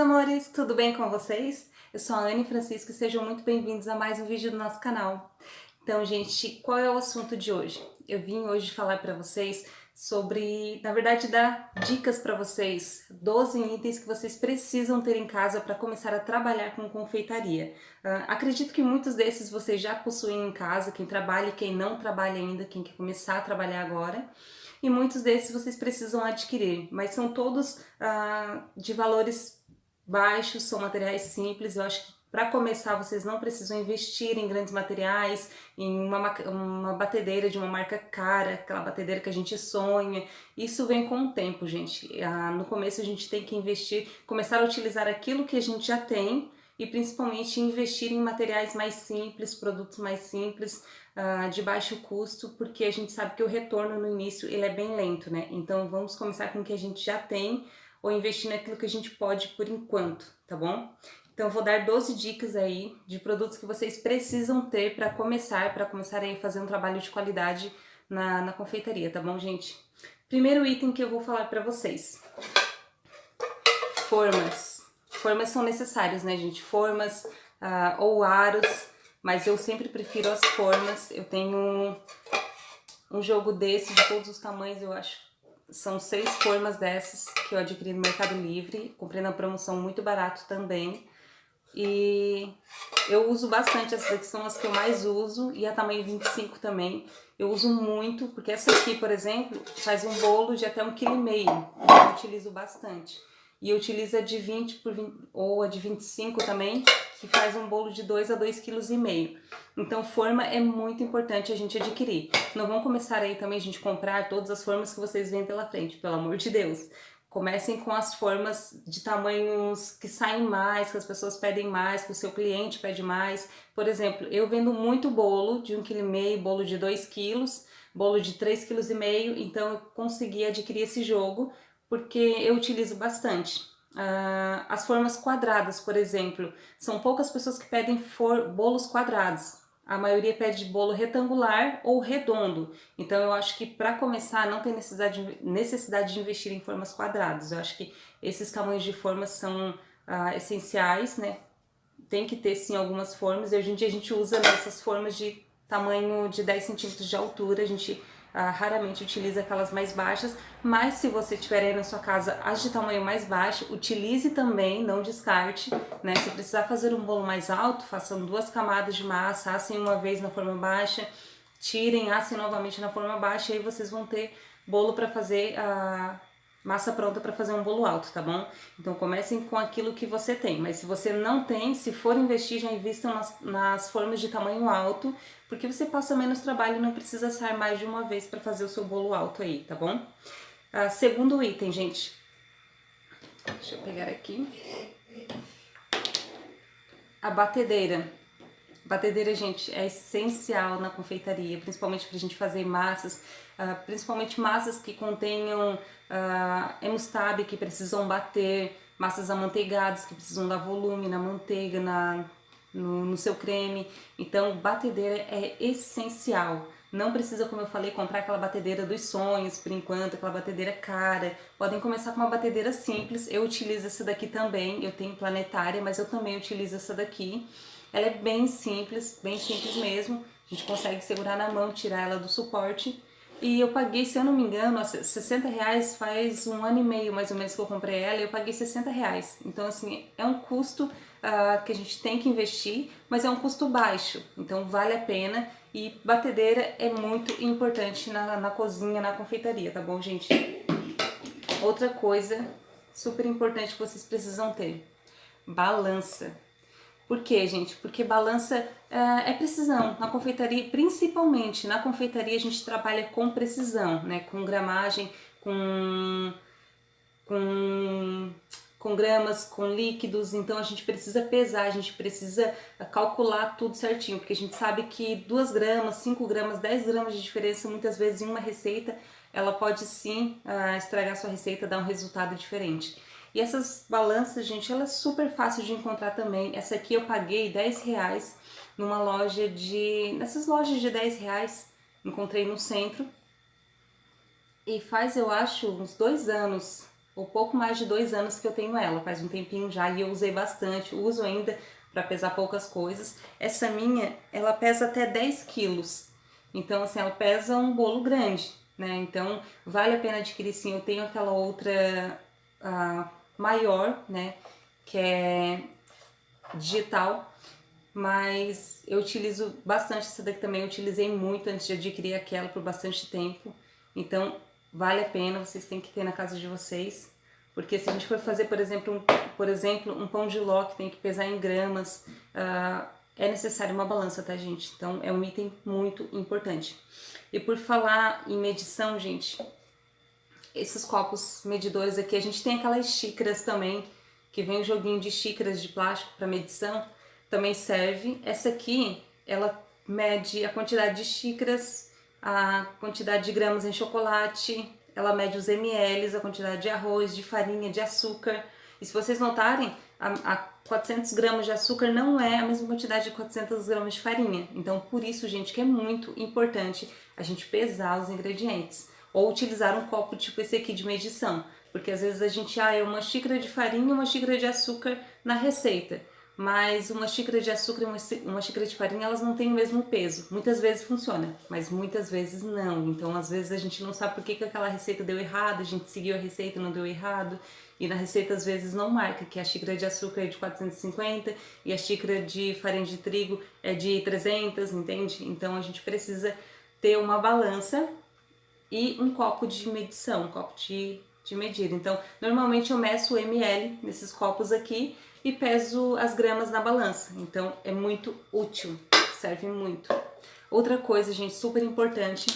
amores, tudo bem com vocês? Eu sou a Anne Francisco e sejam muito bem-vindos a mais um vídeo do nosso canal. Então, gente, qual é o assunto de hoje? Eu vim hoje falar para vocês sobre, na verdade, dar dicas para vocês, 12 itens que vocês precisam ter em casa para começar a trabalhar com confeitaria. Acredito que muitos desses vocês já possuem em casa, quem trabalha e quem não trabalha ainda, quem quer começar a trabalhar agora. E muitos desses vocês precisam adquirir, mas são todos de valores baixos, são materiais simples. Eu acho que para começar vocês não precisam investir em grandes materiais, em uma batedeira de uma marca cara, aquela batedeira que a gente sonha. Isso vem com o tempo, gente. No começo a gente tem que investir, começar a utilizar aquilo que a gente já tem e principalmente investir em materiais mais simples, produtos mais simples, de baixo custo, porque a gente sabe que o retorno no início ele é bem lento, né? Então vamos começar com o que a gente já tem ou investir naquilo que a gente pode por enquanto, tá bom? Então eu vou dar 12 dicas aí de produtos que vocês precisam ter para começar aí a fazer um trabalho de qualidade na confeitaria, tá bom, gente? Primeiro item que eu vou falar para vocês: formas. Formas são necessárias, né, gente? Formas ou aros, mas eu sempre prefiro as formas. Eu tenho um jogo desse de todos os tamanhos, eu acho. São 6 formas dessas que eu adquiri no Mercado Livre. Comprei na promoção muito barato também. E eu uso bastante, essas aqui são as que eu mais uso, e a tamanho 25 também. Eu uso muito, porque essa aqui, por exemplo, faz um bolo de até 1,5 kg. Eu utilizo bastante. E eu utilizo a de 20 por 20, ou a de 25 também, que faz um bolo de 2 a 2,5 kg. Então forma é muito importante a gente adquirir. Não vão começar aí também a gente comprar todas as formas que vocês veem pela frente, pelo amor de Deus. Comecem com as formas de tamanhos que saem mais, que as pessoas pedem mais, que o seu cliente pede mais. Por exemplo, eu vendo muito bolo de 1,5 kg, bolo de 2 kg, bolo de 3,5 kg, então eu consegui adquirir esse jogo porque eu utilizo bastante. As formas quadradas, por exemplo, são poucas pessoas que pedem bolos quadrados. A maioria pede bolo retangular ou redondo. Então eu acho que para começar não tem necessidade de investir em formas quadradas. Eu acho que esses tamanhos de formas são essenciais, né? Tem que ter sim algumas formas. E hoje em dia a gente usa nessas formas de tamanho de 10 centímetros de altura. A gente raramente utiliza aquelas mais baixas, mas se você tiver aí na sua casa as de tamanho mais baixo, utilize também, não descarte, né? Se precisar fazer um bolo mais alto, façam 2 camadas de massa, assem uma vez na forma baixa, tirem, assem novamente na forma baixa, e aí vocês vão ter bolo para fazer massa pronta para fazer um bolo alto, tá bom? Então comecem com aquilo que você tem, mas se você não tem, se for investir, já invistam nas formas de tamanho alto, porque você passa menos trabalho e não precisa assar mais de uma vez para fazer o seu bolo alto aí, tá bom? Segundo item, gente, deixa eu pegar aqui, a batedeira. Batedeira, gente, é essencial na confeitaria, principalmente para a gente fazer massas, principalmente massas que contenham emulstab, que precisam bater, massas amanteigadas, que precisam dar volume na manteiga, no seu creme. Então, batedeira é essencial. Não precisa, como eu falei, comprar aquela batedeira dos sonhos, por enquanto, aquela batedeira cara. Podem começar com uma batedeira simples. Eu utilizo essa daqui também, eu tenho planetária, mas eu também utilizo essa daqui. Ela é bem simples mesmo. A gente consegue segurar na mão, tirar ela do suporte. E eu paguei, se eu não me engano, R$60 faz 1 ano e meio mais ou menos que eu comprei ela, e eu paguei R$60. Então, assim, é um custo que a gente tem que investir, mas é um custo baixo, então vale a pena. E batedeira é muito importante na cozinha, na confeitaria, tá bom, gente? Outra coisa super importante que vocês precisam ter: balança. Por quê, gente? Porque balança é precisão. Na confeitaria, principalmente na confeitaria, a gente trabalha com precisão, né? Com gramagem, com gramas, com líquidos. Então a gente precisa pesar, a gente precisa calcular tudo certinho, porque a gente sabe que 2 gramas, 5 gramas, 10 gramas de diferença, muitas vezes em uma receita, ela pode sim estragar a sua receita, dar um resultado diferente. E essas balanças, gente, ela é super fácil de encontrar também. Essa aqui eu paguei R$10 numa loja nessas lojas de R$10, encontrei no centro. E faz, eu acho, uns 2 anos ou pouco mais de 2 anos que eu tenho ela, faz um tempinho já e eu usei bastante, uso ainda para pesar poucas coisas. Essa minha, ela pesa até 10 quilos, então assim, ela pesa um bolo grande, né? Então vale a pena adquirir sim. Eu tenho aquela outra maior, né, que é digital, mas eu utilizo bastante essa daqui também. Eu utilizei muito antes de adquirir aquela por bastante tempo, então vale a pena, vocês têm que ter na casa de vocês, porque se a gente for fazer, por exemplo, um pão de ló que tem que pesar em gramas, é necessário uma balança, tá, gente? Então é um item muito importante. E por falar em medição, gente, esses copos medidores aqui, a gente tem aquelas xícaras também, que vem o joguinho de xícaras de plástico para medição, também serve. Essa aqui, ela mede a quantidade de xícaras, a quantidade de gramas em chocolate, ela mede os ml, a quantidade de arroz, de farinha, de açúcar. E se vocês notarem, a 400 gramas de açúcar não é a mesma quantidade de 400 gramas de farinha. Então, por isso, gente, que é muito importante a gente pesar os ingredientes. Ou utilizar um copo tipo esse aqui de medição. Porque às vezes a gente, é uma xícara de farinha e uma xícara de açúcar na receita. Mas uma xícara de açúcar e uma xícara de farinha, elas não têm o mesmo peso. Muitas vezes funciona, mas muitas vezes não. Então, às vezes a gente não sabe por que aquela receita deu errado, a gente seguiu a receita e não deu errado. E na receita, às vezes, não marca que a xícara de açúcar é de 450 e a xícara de farinha de trigo é de 300, entende? Então, a gente precisa ter uma balança e um copo de medição, um copo de medida. Então, normalmente eu meço o ml nesses copos aqui e peso as gramas na balança. Então, é muito útil, serve muito. Outra coisa, gente, super importante,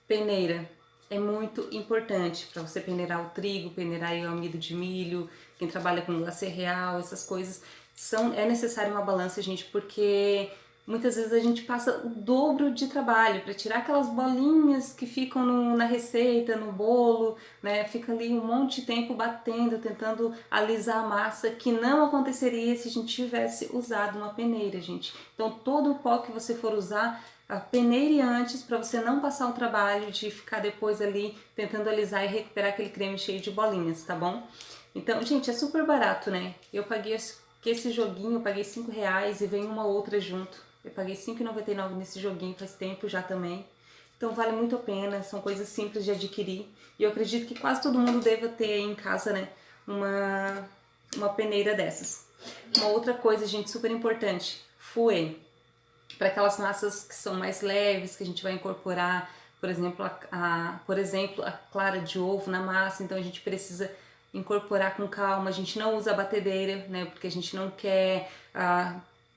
peneira. É muito importante para você peneirar o trigo, peneirar o amido de milho, quem trabalha com glacê real, essas coisas. É necessário uma balança, gente, porque muitas vezes a gente passa o dobro de trabalho para tirar aquelas bolinhas que ficam na receita, no bolo, né? Fica ali um monte de tempo batendo, tentando alisar a massa, que não aconteceria se a gente tivesse usado uma peneira, gente. Então, todo o pó que você for usar, peneire antes para você não passar o trabalho de ficar depois ali tentando alisar e recuperar aquele creme cheio de bolinhas, tá bom? Então, gente, é super barato, né? Eu paguei esse joguinho, eu paguei R$5 e vem uma outra junto. Eu paguei R$5,99 nesse joguinho faz tempo já também. Então vale muito a pena, são coisas simples de adquirir. E eu acredito que quase todo mundo deva ter aí em casa, né, uma peneira dessas. Uma outra coisa, gente, super importante, fouet. Para aquelas massas que são mais leves, que a gente vai incorporar, por exemplo, a clara de ovo na massa, então a gente precisa incorporar com calma. A gente não usa a batedeira, né, porque a gente não quer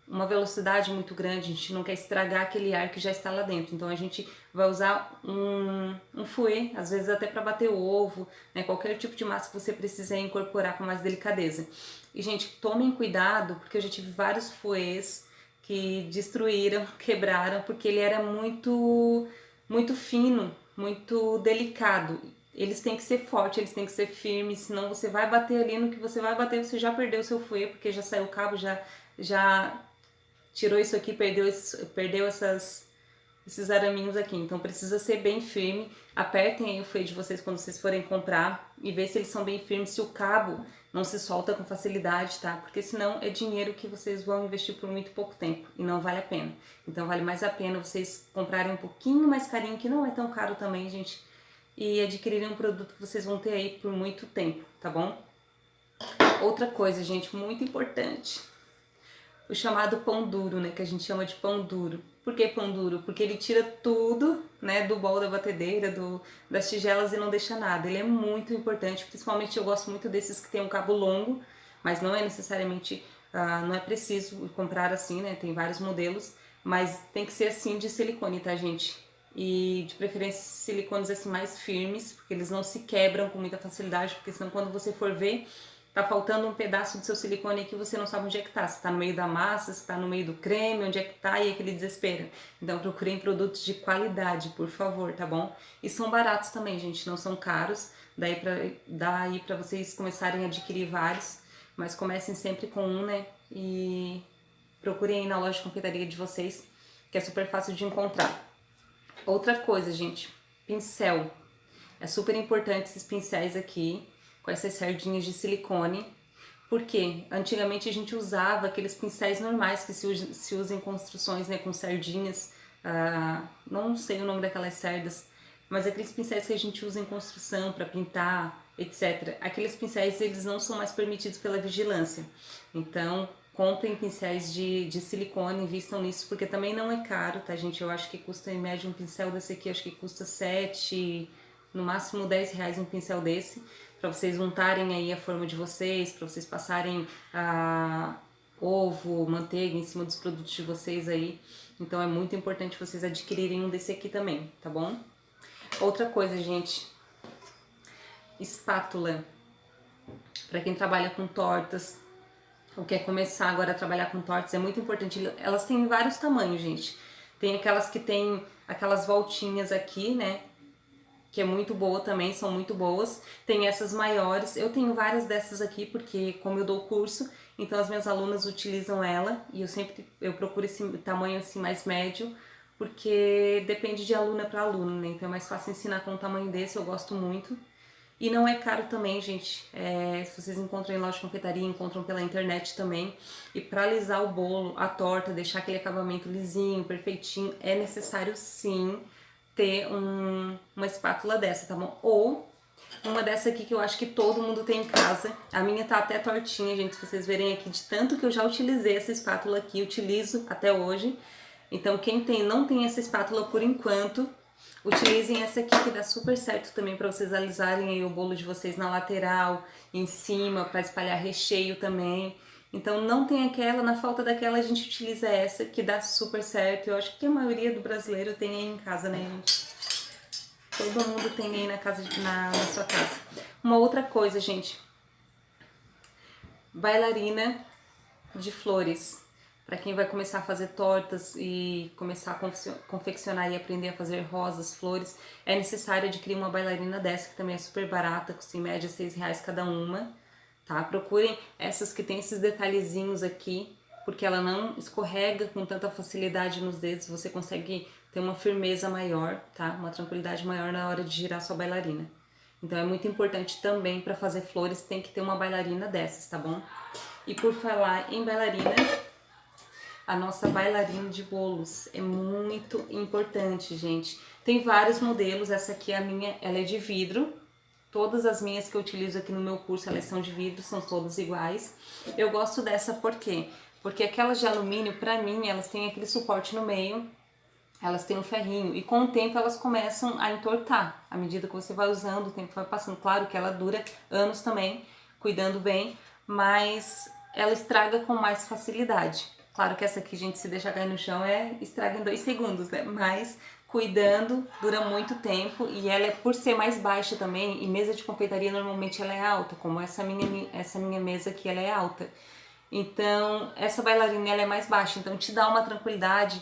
uma velocidade muito grande, a gente não quer estragar aquele ar que já está lá dentro. Então a gente vai usar um fouet, às vezes até para bater o ovo, né, qualquer tipo de massa que você precisa incorporar com mais delicadeza. E, gente, tomem cuidado, porque eu já tive vários fouets que destruíram, quebraram, porque ele era muito fino, muito delicado. Eles têm que ser fortes, eles têm que ser firmes, senão você vai bater ali no que você vai bater, você já perdeu o seu fouet, porque já saiu o cabo, já tirou isso aqui, perdeu esses araminhos aqui. Então precisa ser bem firme. Apertem aí o freio de vocês quando vocês forem comprar e ver se eles são bem firmes, se o cabo não se solta com facilidade, tá? Porque senão é dinheiro que vocês vão investir por muito pouco tempo e não vale a pena. Então vale mais a pena vocês comprarem um pouquinho mais carinho, que não é tão caro também, gente, e adquirirem um produto que vocês vão ter aí por muito tempo, tá bom? Outra coisa, gente, muito importante, o chamado pão duro, né, que a gente chama de pão duro. Por que pão duro? Porque ele tira tudo, né, do bol da batedeira, das tigelas, e não deixa nada. Ele é muito importante, principalmente eu gosto muito desses que tem um cabo longo, mas não é necessariamente, não é preciso comprar assim, né, tem vários modelos, mas tem que ser assim de silicone, tá, gente? E de preferência silicones assim mais firmes, porque eles não se quebram com muita facilidade, porque senão quando você for ver, tá faltando um pedaço do seu silicone aqui, você não sabe onde é que tá. Se tá no meio da massa, se tá no meio do creme, onde é que tá, e aquele desespero. Então procurem produtos de qualidade, por favor, tá bom? E são baratos também, gente, não são caros. Daí pra vocês começarem a adquirir vários, mas comecem sempre com um, né? E procurem aí na loja de confeitaria de vocês, que é super fácil de encontrar. Outra coisa, gente, pincel. É super importante esses pincéis aqui, com essas sardinhas de silicone, porque antigamente a gente usava aqueles pincéis normais que se usa em construções, né, com sardinhas, não sei o nome daquelas cerdas, mas aqueles pincéis que a gente usa em construção para pintar, etc. Aqueles pincéis, eles não são mais permitidos pela vigilância. Então, comprem pincéis de silicone, invistam nisso, porque também não é caro, tá, gente? Eu acho que custa, em média, um pincel desse aqui, acho que custa 7, no máximo 10 reais um pincel desse, para vocês untarem aí a forma de vocês, para vocês passarem ovo, manteiga em cima dos produtos de vocês aí. Então é muito importante vocês adquirirem um desse aqui também, tá bom? Outra coisa, gente, espátula. Para quem trabalha com tortas, ou quer começar agora a trabalhar com tortas, é muito importante. Elas têm vários tamanhos, gente. Tem aquelas que tem aquelas voltinhas aqui, né? Que é muito boa também, são muito boas. Tem essas maiores, eu tenho várias dessas aqui, porque como eu dou curso, então as minhas alunas utilizam ela, e eu procuro esse tamanho assim mais médio, porque depende de aluna para aluna, né? Então é mais fácil ensinar com um tamanho desse, eu gosto muito. E não é caro também, gente. Se vocês encontram em loja de confeitaria, encontram pela internet também. E para alisar o bolo, a torta, deixar aquele acabamento lisinho, perfeitinho, é necessário sim ter uma espátula dessa, tá bom? Ou uma dessa aqui que eu acho que todo mundo tem em casa. A minha tá até tortinha, gente, se vocês verem aqui, de tanto que eu já utilizei essa espátula aqui, utilizo até hoje. Então quem não tem essa espátula por enquanto, utilizem essa aqui que dá super certo também para vocês alisarem aí o bolo de vocês na lateral, em cima, para espalhar recheio também. Então não tem aquela, na falta daquela a gente utiliza essa que dá super certo. Eu acho que a maioria do brasileiro tem aí em casa, né, gente? Todo mundo tem aí na sua casa. Uma outra coisa, gente. Bailarina de flores. Para quem vai começar a fazer tortas e começar a confeccionar e aprender a fazer rosas, flores, é necessário adquirir uma bailarina dessa, que também é super barata, custa em média R$6 cada uma, tá? Procurem essas que tem esses detalhezinhos aqui, porque ela não escorrega com tanta facilidade nos dedos, você consegue ter uma firmeza maior, tá? Uma tranquilidade maior na hora de girar sua bailarina. Então é muito importante também, para fazer flores, tem que ter uma bailarina dessas, tá bom? E por falar em bailarina, a nossa bailarina de bolos é muito importante, gente. Tem vários modelos, essa aqui a minha, ela é de vidro. Todas as minhas que eu utilizo aqui no meu curso, elas são de vidro, são todas iguais. Eu gosto dessa por quê? Porque aquelas de alumínio, pra mim, elas têm aquele suporte no meio, elas têm um ferrinho, e com o tempo elas começam a entortar. À medida que você vai usando, o tempo vai passando. Claro que ela dura anos também, cuidando bem, mas ela estraga com mais facilidade. Claro que essa aqui, gente, se deixar cair no chão, estraga em 2 segundos, né? Mas cuidando, dura muito tempo, e ela por ser mais baixa também, e mesa de confeitaria normalmente ela é alta, como essa minha mesa aqui, ela é alta. Então, essa bailarina ela é mais baixa, então te dá uma tranquilidade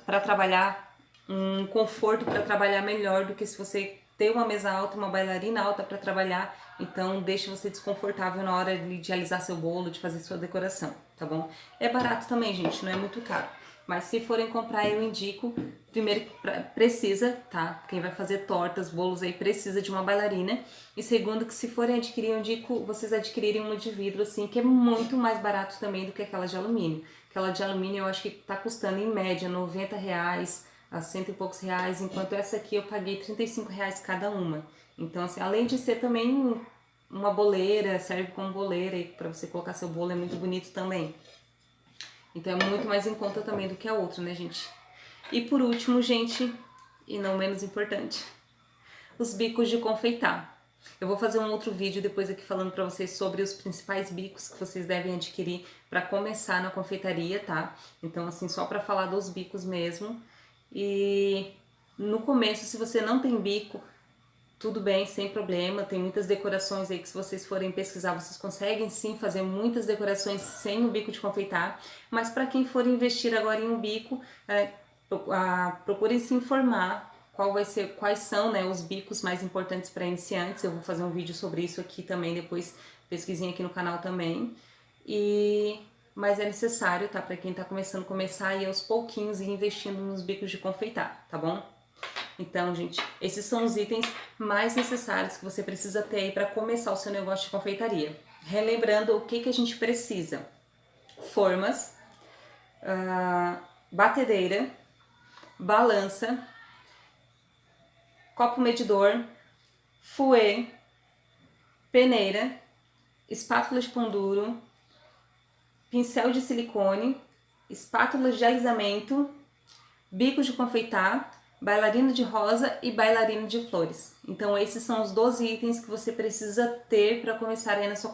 para trabalhar, um conforto para trabalhar melhor do que se você ter uma mesa alta, uma bailarina alta para trabalhar, então deixa você desconfortável na hora de alisar seu bolo, de fazer sua decoração, tá bom? É barato também, gente, não é muito caro. Mas se forem comprar, eu indico, primeiro precisa, tá? Quem vai fazer tortas, bolos aí, precisa de uma bailarina. E segundo, que se forem adquirir, eu indico vocês adquirirem uma de vidro, assim, que é muito mais barato também do que aquela de alumínio. Aquela de alumínio eu acho que tá custando em média R$90, a 100 e poucos reais, enquanto essa aqui eu paguei R$35 cada uma. Então, assim, além de ser também uma boleira, serve como boleira aí pra você colocar seu bolo, é muito bonito também. Então é muito mais em conta também do que a outra, né, gente? E por último, gente, e não menos importante, os bicos de confeitar. Eu vou fazer um outro vídeo depois aqui falando pra vocês sobre os principais bicos que vocês devem adquirir pra começar na confeitaria, tá? Então, assim, só pra falar dos bicos mesmo. E no começo, se você não tem bico, tudo bem, sem problema, tem muitas decorações aí que se vocês forem pesquisar, vocês conseguem sim fazer muitas decorações sem o bico de confeitar, mas para quem for investir agora em um bico, procurem se informar quais são, né, os bicos mais importantes para iniciantes. Eu vou fazer um vídeo sobre isso aqui também, depois pesquisem aqui no canal também. Mas é necessário, tá, para quem tá começando, começar aí aos pouquinhos e investindo nos bicos de confeitar, tá bom? Então, gente, esses são os itens mais necessários que você precisa ter aí para começar o seu negócio de confeitaria. Relembrando o que a gente precisa: formas, batedeira, balança, copo medidor, fouet, peneira, espátula de pão duro, pincel de silicone, espátulas de alisamento, bico de confeitar, bailarina de rosa e bailarina de flores. Então esses são os 12 itens que você precisa ter para começar aí na sua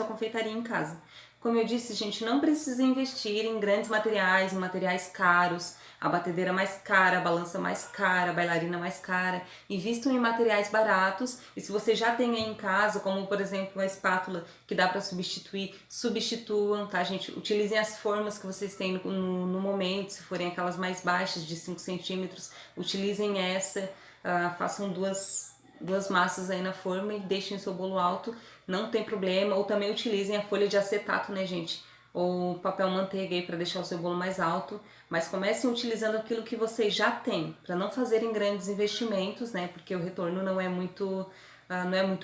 confeitaria em casa. Como eu disse, gente, não precisa investir em grandes materiais, em materiais caros, a batedeira mais cara, a balança mais cara, a bailarina mais cara. Invistam em materiais baratos, e se você já tem aí em casa, como por exemplo a espátula que dá para substituir, substituam, tá, gente? Utilizem as formas que vocês têm no momento, se forem aquelas mais baixas de 5 centímetros, utilizem essa, façam duas massas aí na forma e deixem o seu bolo alto, não tem problema. Ou também utilizem a folha de acetato, né, gente? Ou papel manteiga aí para deixar o seu bolo mais alto. Mas comecem utilizando aquilo que vocês já têm, para não fazerem grandes investimentos, né? Porque o retorno não é muito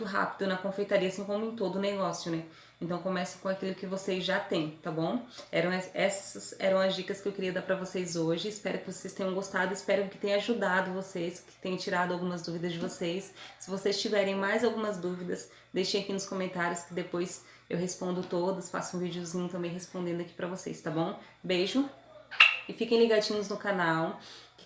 rápido na confeitaria, assim como em todo negócio, né? Então comece com aquilo que vocês já têm, tá bom? Essas eram as dicas que eu queria dar pra vocês hoje. Espero que vocês tenham gostado, espero que tenha ajudado vocês, que tenha tirado algumas dúvidas de vocês. Se vocês tiverem mais algumas dúvidas, deixem aqui nos comentários que depois eu respondo todas, faço um videozinho também respondendo aqui pra vocês, tá bom? Beijo e fiquem ligadinhos no canal.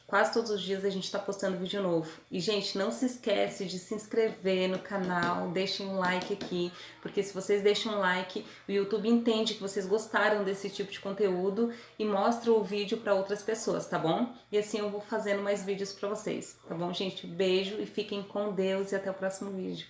Quase todos os dias a gente tá postando vídeo novo. E, gente, não se esquece de se inscrever no canal, deixem um like aqui, porque se vocês deixam um like, o YouTube entende que vocês gostaram desse tipo de conteúdo e mostra o vídeo para outras pessoas, tá bom? E assim eu vou fazendo mais vídeos para vocês, tá bom, gente? Beijo e fiquem com Deus e até o próximo vídeo.